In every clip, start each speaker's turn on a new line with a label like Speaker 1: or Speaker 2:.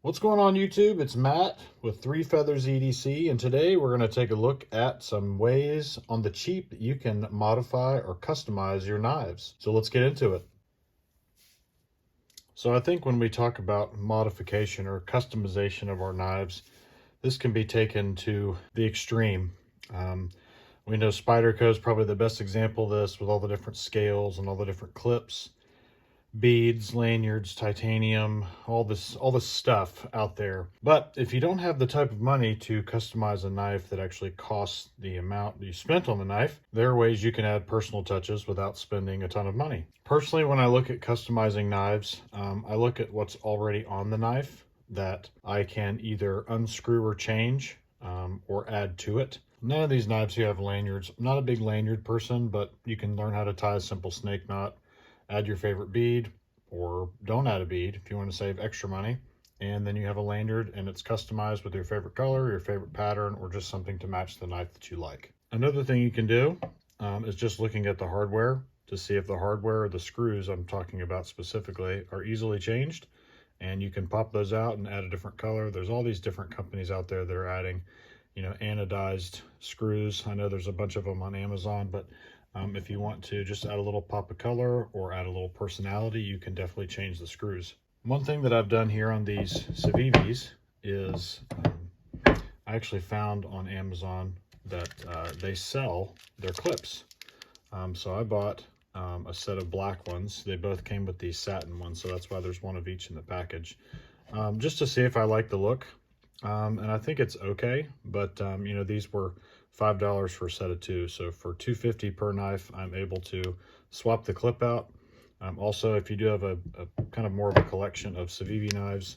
Speaker 1: What's going on YouTube? It's Matt with Three Feathers EDC, and today we're going to take a look at some ways on the cheap that you can modify or customize your knives. So let's get into it. So I think when we talk about modification or customization of our knives, this can be taken to the extreme. We know Spyderco is probably the best example of this, with all the different scales and all the different clips, beads, lanyards, titanium, all this stuff out there. But if you don't have the type of money to customize a knife that actually costs the amount that you spent on the knife, there are ways you can add personal touches without spending a ton of money. Personally, when I look at customizing knives, I look at what's already on the knife that I can either unscrew or change, or add to it. None of these knives here have lanyards. I'm not a big lanyard person, but you can learn how to tie a simple snake knot, add your favorite bead, or don't add a bead if you want to save extra money, and then you have a lanyard and it's customized with your favorite color, your favorite pattern, or just something to match the knife that you like. Another thing you can do is just looking at the hardware to see if the hardware or the screws I'm talking about specifically are easily changed, and you can pop those out and add a different color. There's all these different companies out there that are adding, anodized screws. I know there's a bunch of them on Amazon, but if you want to just add a little pop of color or add a little personality, you can definitely change the screws. One thing that I've done here on these Civivis is I actually found on Amazon that they sell their clips. So I bought a set of black ones. They both came with these satin ones, so that's why there's one of each in the package. Just to see if I like the look. And I think it's okay, but these were $5 for a set of two, so for $2.50 per knife, I'm able to swap the clip out. Also, if you do have a kind of more of a collection of Civivi knives,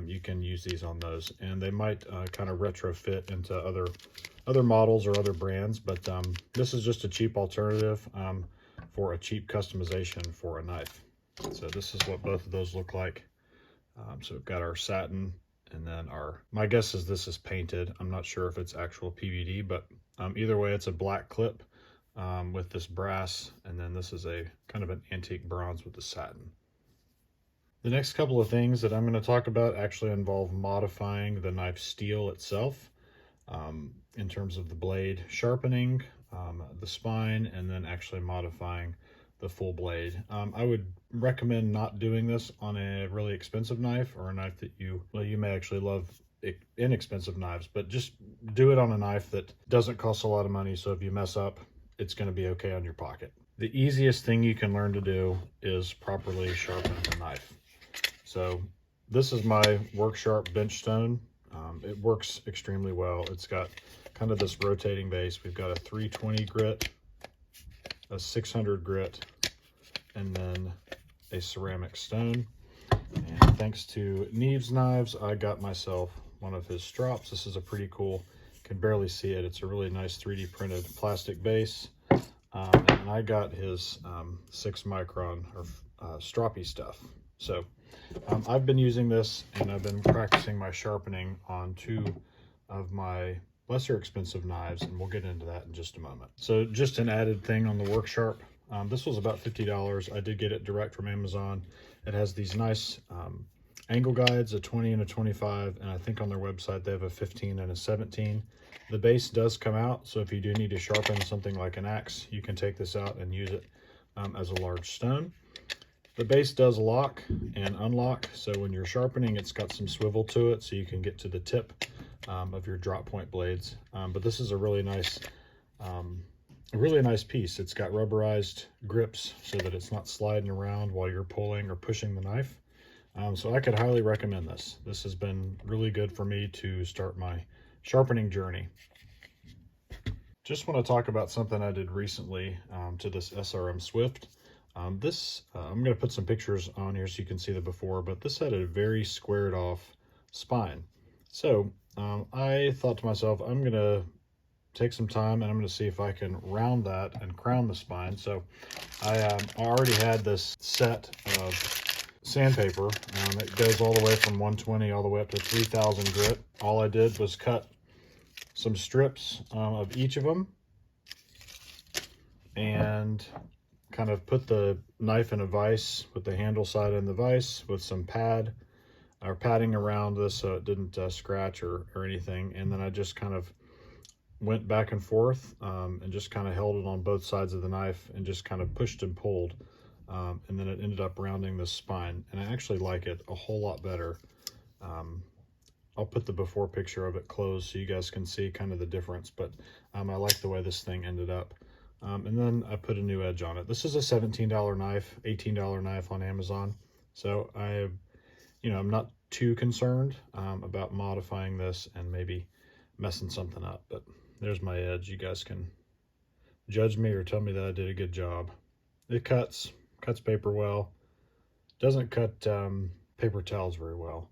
Speaker 1: you can use these on those, and they might kind of retrofit into other models or other brands, but this is just a cheap alternative for a cheap customization for a knife. So this is what both of those look like. So we've got our satin, and then my guess is this is painted. I'm not sure if it's actual PVD, but either way, it's a black clip with this brass, and then this is a kind of an antique bronze with the satin. The next couple of things that I'm going to talk about actually involve modifying the knife steel itself, in terms of the blade sharpening, the spine, and then actually modifying the full blade. I would recommend not doing this on a really expensive knife, or a knife that you may actually love inexpensive knives, but just do it on a knife that doesn't cost a lot of money, so if you mess up, it's going to be okay on your pocket. The easiest thing you can learn to do is properly sharpen the knife. So this is my Work Sharp bench stone. It works extremely well. It's got kind of this rotating base. We've got a 320 grit, a 600 grit, and then a ceramic stone. And thanks to Neve's Knives, I got myself one of his strops. This is a pretty cool, can barely see it. It's a really nice 3D printed plastic base. And I got his 6 micron or stroppy stuff. So I've been using this, and I've been practicing my sharpening on 2 of my lesser expensive knives, and we'll get into that in just a moment. So just an added thing on the Work Sharp. This was about $50. I did get it direct from Amazon. It has these nice angle guides, a 20 and a 25, and I think on their website they have a 15 and a 17. The base does come out, so if you do need to sharpen something like an axe, you can take this out and use it as a large stone. The base does lock and unlock, so when you're sharpening, it's got some swivel to it, so you can get to the tip of your drop point blades. But this is a really nice piece. It's got rubberized grips so that it's not sliding around while you're pulling or pushing the knife. So I could highly recommend this. This has been really good for me to start my sharpening journey. Just want to talk about something I did recently to this SRM Swift. I'm going to put some pictures on here so you can see the before, but this had a very squared off spine. So I thought to myself, I'm going to take some time and I'm going to see if I can round that and crown the spine. So I already had this set of sandpaper. It goes all the way from 120 all the way up to 3000 grit. All I did was cut some strips of each of them and kind of put the knife in a vise with the handle side in the vise with some pad or padding around this so it didn't scratch or anything. And then I just kind of went back and forth and just kind of held it on both sides of the knife and just kind of pushed and pulled. And then it ended up rounding the spine. And I actually like it a whole lot better. I'll put the before picture of it closed so you guys can see kind of the difference, but I like the way this thing ended up. And then I put a new edge on it. This is a $17 knife, $18 knife on Amazon. So I'm not too concerned about modifying this and maybe messing something up, but there's my edge. You guys can judge me or tell me that I did a good job. It cuts paper well. Doesn't cut paper towels very well.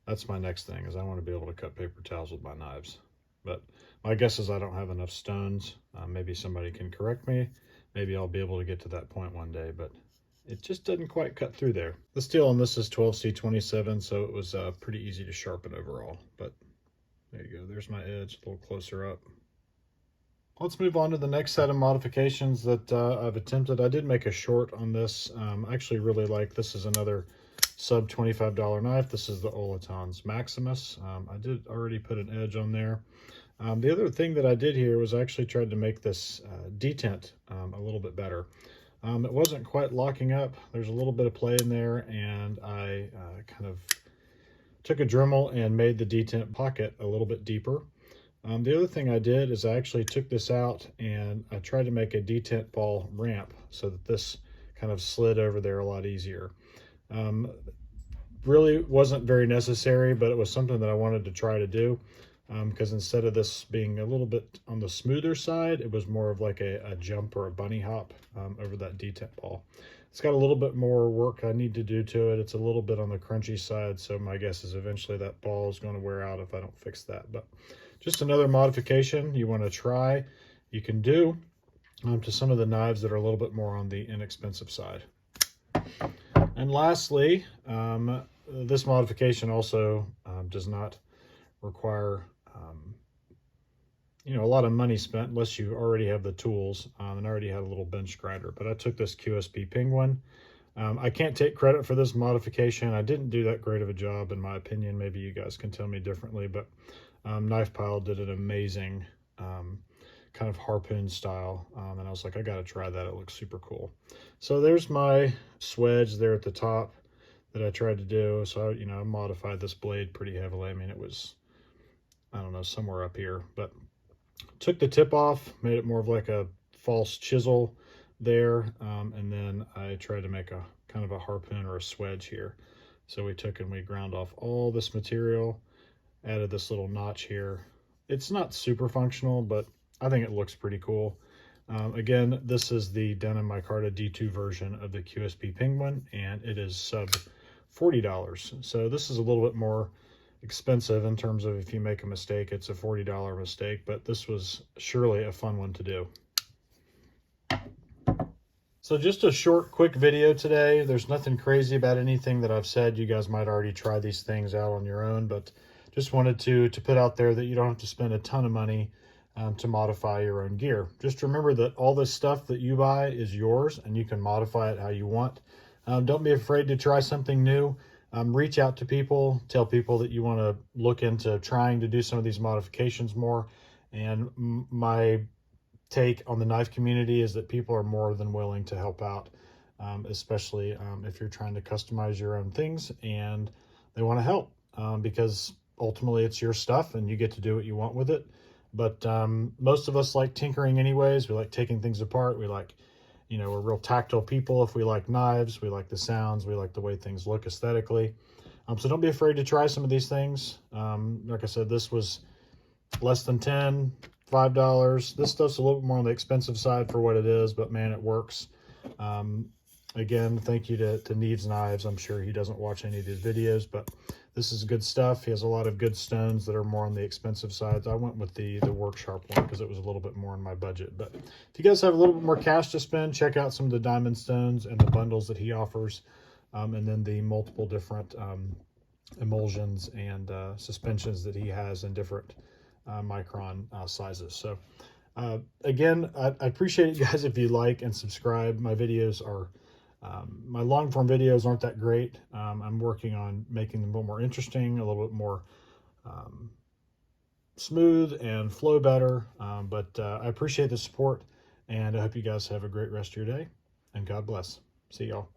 Speaker 1: That's my next thing, is I want to be able to cut paper towels with my knives. But my guess is I don't have enough stones. Maybe somebody can correct me. Maybe I'll be able to get to that point one day, but it just didn't quite cut through there. The steel on this is 12C27, so it was pretty easy to sharpen overall. But there you go. There's my edge, a little closer up. Let's move on to the next set of modifications that I've attempted. I did make a short on this. I actually really like, this is another sub $25 knife. This is the Olaton's Maximus. I did already put an edge on there. The other thing that I did here was I actually tried to make this detent a little bit better. It wasn't quite locking up. There's a little bit of play in there, and I kind of took a Dremel and made the detent pocket a little bit deeper. The other thing I did is I actually took this out and I tried to make a detent ball ramp so that this kind of slid over there a lot easier. Really wasn't very necessary, but it was something that I wanted to try to do, because instead of this being a little bit on the smoother side, it was more of like a jump or a bunny hop over that detent ball. It's got a little bit more work I need to do to it. It's a little bit on the crunchy side, so my guess is eventually that ball is going to wear out if I don't fix that. But just another modification you want to try, you can do to some of the knives that are a little bit more on the inexpensive side. And lastly, this modification also does not require a lot of money spent unless you already have the tools, and I already had a little bench grinder. But I took this QSP Penguin. I can't take credit for this modification. I didn't do that great of a job, in my opinion. Maybe you guys can tell me differently, but Knife Pile did an amazing kind of harpoon style, and I was like, I gotta try that. It looks super cool. So there's my swedge there at the top that I tried to do. So I modified this blade pretty heavily. I mean, it was, I don't know, somewhere up here, but took the tip off, made it more of like a false chisel there, and then I tried to make a kind of a harpoon or a swedge here. So we took and we ground off all this material, added this little notch here. It's not super functional, but I think it looks pretty cool. Again, this is the Denim Micarta D2 version of the QSP Penguin, and it is sub $40. So this is a little bit more expensive in terms of if you make a mistake, it's a $40 mistake, but this was surely a fun one to do. So just a short, quick video today. There's nothing crazy about anything that I've said. You guys might already try these things out on your own, but just wanted to put out there that you don't have to spend a ton of money to modify your own gear. Just remember that all this stuff that you buy is yours, and you can modify it how you want. Don't be afraid to try something new. Reach out to people, tell people that you want to look into trying to do some of these modifications more. And my take on the knife community is that people are more than willing to help out, especially if you're trying to customize your own things and they want to help, because ultimately it's your stuff and you get to do what you want with it. But most of us like tinkering anyways. We like taking things apart. We like, we're real tactile people. If we like knives, we like the sounds, we like the way things look aesthetically. So don't be afraid to try some of these things. Like I said, this was less than $5. This stuff's a little bit more on the expensive side for what it is, but man, it works. Again, thank you to Neves Knives. I'm sure he doesn't watch any of these videos, but this is good stuff. He has a lot of good stones that are more on the expensive sides. I went with the Work Sharp one because it was a little bit more in my budget. But if you guys have a little bit more cash to spend, check out some of the diamond stones and the bundles that he offers, and then the multiple different emulsions and suspensions that he has in different micron sizes. So again, I appreciate it, guys, if you like and subscribe. My videos are My long form videos aren't that great. I'm working on making them a little more interesting, a little bit more smooth and flow better. But I appreciate the support, and I hope you guys have a great rest of your day, and God bless. See y'all.